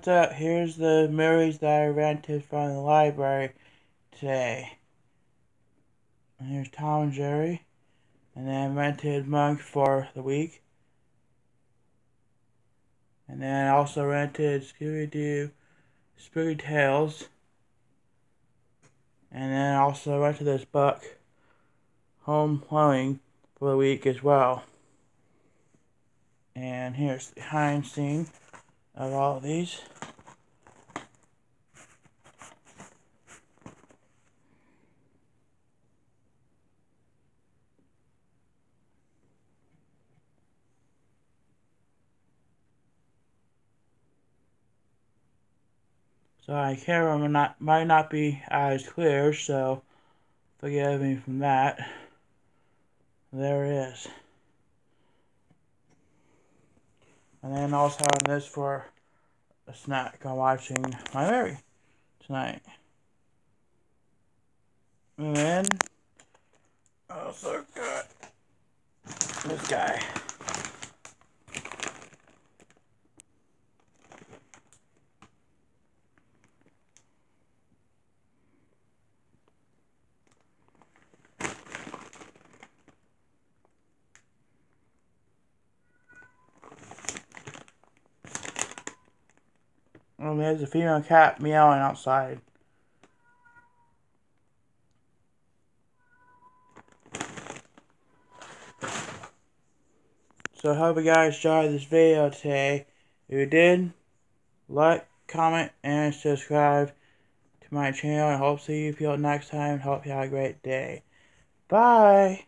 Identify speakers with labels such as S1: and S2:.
S1: what's up? Here's the movies that I rented from the library today. And here's Tom and Jerry. And then I rented Monk for the week. And then I also rented Scooby-Doo Spooky Tales. And then I also rented this book, Home Alone, for the week as well. And here's the behind scene of all of these. So my camera might not be as clear, so forgive me from that. There it is. And then also having this for a snack while watching my movie tonight. And then also got this guy. And there's a female cat meowing outside. So I hope you guys enjoyed this video today. If you did, like, comment, and subscribe to my channel. I hope to see you people next time. Hope you have a great day. Bye!